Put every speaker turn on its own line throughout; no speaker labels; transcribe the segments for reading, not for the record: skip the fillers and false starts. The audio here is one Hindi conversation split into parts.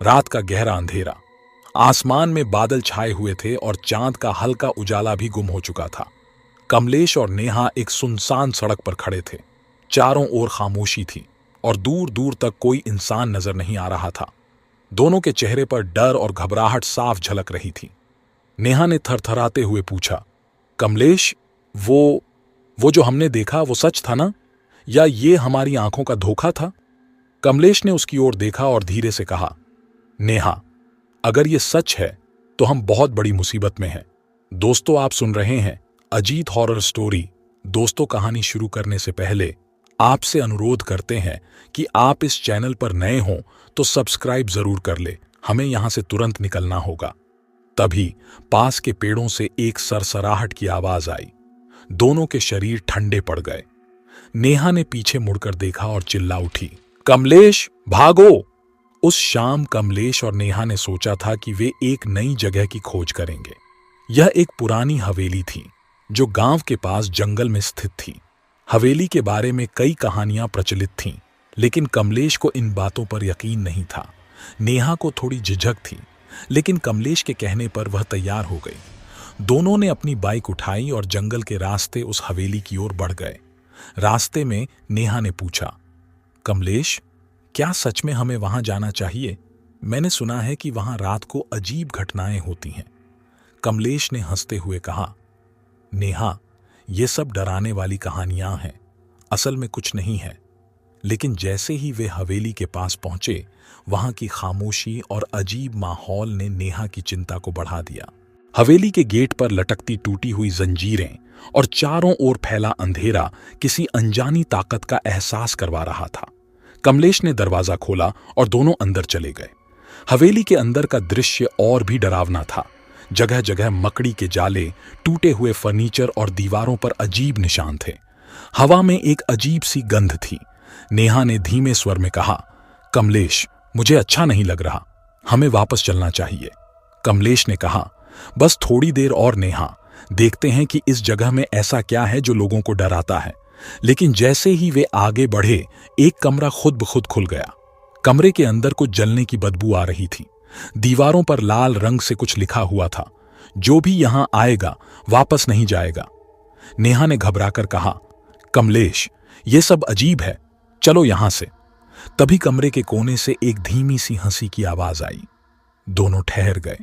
रात का गहरा अंधेरा, आसमान में बादल छाए हुए थे और चांद का हल्का उजाला भी गुम हो चुका था। कमलेश और नेहा एक सुनसान सड़क पर खड़े थे। चारों ओर खामोशी थी और दूर दूर तक कोई इंसान नजर नहीं आ रहा था। दोनों के चेहरे पर डर और घबराहट साफ झलक रही थी। नेहा ने थरथराते हुए पूछा, कमलेश, वो जो हमने देखा वो सच था ना, या ये हमारी आंखों का धोखा था? कमलेश ने उसकी ओर देखा और धीरे से कहा, नेहा, अगर ये सच है तो हम बहुत बड़ी मुसीबत में हैं। दोस्तों, आप सुन रहे हैं अजीत हॉरर स्टोरी। दोस्तों, कहानी शुरू करने से पहले आपसे अनुरोध करते हैं कि आप इस चैनल पर नए हों तो सब्सक्राइब जरूर कर ले। हमें यहां से तुरंत निकलना होगा। तभी पास के पेड़ों से एक सरसराहट की आवाज आई। दोनों के शरीर ठंडे पड़ गए। नेहा ने पीछे मुड़कर देखा और चिल्ला उठी, कमलेश, भागो! उस शाम कमलेश और नेहा ने सोचा था कि वे एक नई जगह की खोज करेंगे। यह एक पुरानी हवेली थी जो गांव के पास जंगल में स्थित थी। हवेली के बारे में कई कहानियां प्रचलित थीं, लेकिन कमलेश को इन बातों पर यकीन नहीं था। नेहा को थोड़ी झिझक थी, लेकिन कमलेश के कहने पर वह तैयार हो गई। दोनों ने अपनी बाइक उठाई और जंगल के रास्ते उस हवेली की ओर बढ़ गए। रास्ते में नेहा ने पूछा, कमलेश, क्या सच में हमें वहां जाना चाहिए? मैंने सुना है कि वहां रात को अजीब घटनाएं होती हैं। कमलेश ने हंसते हुए कहा, नेहा, ये सब डराने वाली कहानियां हैं, असल में कुछ नहीं है। लेकिन जैसे ही वे हवेली के पास पहुंचे, वहां की खामोशी और अजीब माहौल ने नेहा की चिंता को बढ़ा दिया। हवेली के गेट पर लटकती टूटी हुई जंजीरें और चारों ओर फैला अंधेरा किसी अनजानी ताकत का एहसास करवा रहा था। कमलेश ने दरवाजा खोला और दोनों अंदर चले गए। हवेली के अंदर का दृश्य और भी डरावना था। जगह जगह मकड़ी के जाले, टूटे हुए फर्नीचर और दीवारों पर अजीब निशान थे। हवा में एक अजीब सी गंध थी। नेहा ने धीमे स्वर में कहा, कमलेश, मुझे अच्छा नहीं लग रहा, हमें वापस चलना चाहिए। कमलेश ने कहा, बस थोड़ी देर और नेहा, देखते हैं कि इस जगह में ऐसा क्या है जो लोगों को डराता है। लेकिन जैसे ही वे आगे बढ़े, एक कमरा खुद ब खुद खुल गया। कमरे के अंदर कुछ जलने की बदबू आ रही थी। दीवारों पर लाल रंग से कुछ लिखा हुआ था, जो भी यहां आएगा वापस नहीं जाएगा। नेहा ने घबराकर कहा, कमलेश, ये सब अजीब है, चलो यहां से। तभी कमरे के कोने से एक धीमी सी हंसी की आवाज आई। दोनों ठहर गए।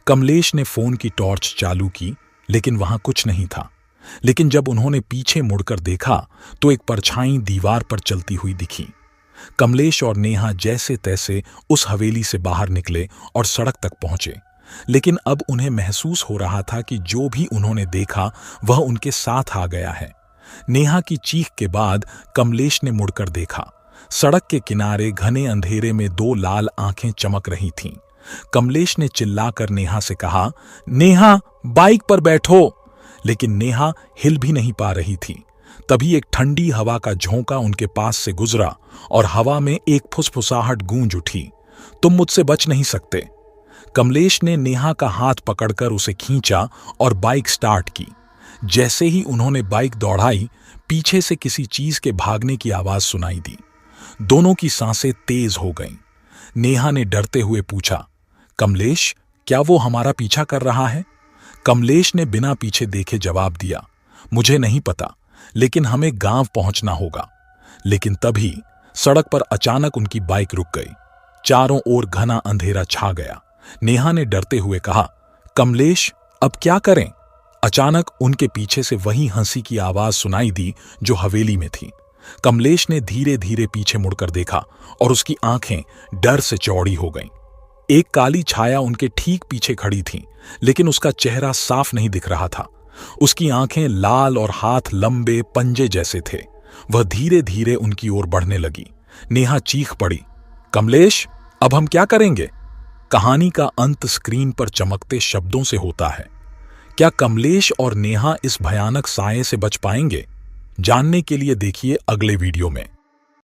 कमलेश ने फोन की टॉर्च चालू की, लेकिन वहां कुछ नहीं था। लेकिन जब उन्होंने पीछे मुड़कर देखा तो एक परछाई दीवार पर चलती हुई दिखी। कमलेश और नेहा जैसे तैसे उस हवेली से बाहर निकले और सड़क तक पहुंचे। लेकिन अब उन्हें महसूस हो रहा था कि जो भी उन्होंने देखा वह उनके साथ आ गया है। नेहा की चीख के बाद कमलेश ने मुड़कर देखा। सड़क के किनारे घने अंधेरे में दो लाल आंखें चमक रही थीं। कमलेश ने चिल्लाकर नेहा से कहा, नेहा, बाइक पर बैठो। लेकिन नेहा हिल भी नहीं पा रही थी। तभी एक ठंडी हवा का झोंका उनके पास से गुजरा और हवा में एक फुसफुसाहट गूंज उठी, तुम मुझसे बच नहीं सकते। कमलेश ने नेहा का हाथ पकड़कर उसे खींचा और बाइक स्टार्ट की। जैसे ही उन्होंने बाइक दौड़ाई, पीछे से किसी चीज के भागने की आवाज सुनाई दी। दोनों की सांसें तेज हो गईं। नेहा ने डरते हुए पूछा, कमलेश, क्या वो हमारा पीछा कर रहा है? कमलेश ने बिना पीछे देखे जवाब दिया, मुझे नहीं पता, लेकिन हमें गांव पहुंचना होगा। लेकिन तभी सड़क पर अचानक उनकी बाइक रुक गई। चारों ओर घना अंधेरा छा गया। नेहा ने डरते हुए कहा, कमलेश, अब क्या करें? अचानक उनके पीछे से वही हंसी की आवाज सुनाई दी जो हवेली में थी। कमलेश ने धीरे धीरे पीछे मुड़कर देखा और उसकी आंखें डर से चौड़ी हो गईं। एक काली छाया उनके ठीक पीछे खड़ी थी, लेकिन उसका चेहरा साफ नहीं दिख रहा था। उसकी आंखें लाल और हाथ लंबे पंजे जैसे थे। वह धीरे धीरे उनकी ओर बढ़ने लगी। नेहा चीख पड़ी, कमलेश, अब हम क्या करेंगे? कहानी का अंत स्क्रीन पर चमकते शब्दों से होता है। क्या कमलेश और नेहा इस भयानक साये से बच पाएंगे? जानने के लिए देखिए अगले वीडियो में।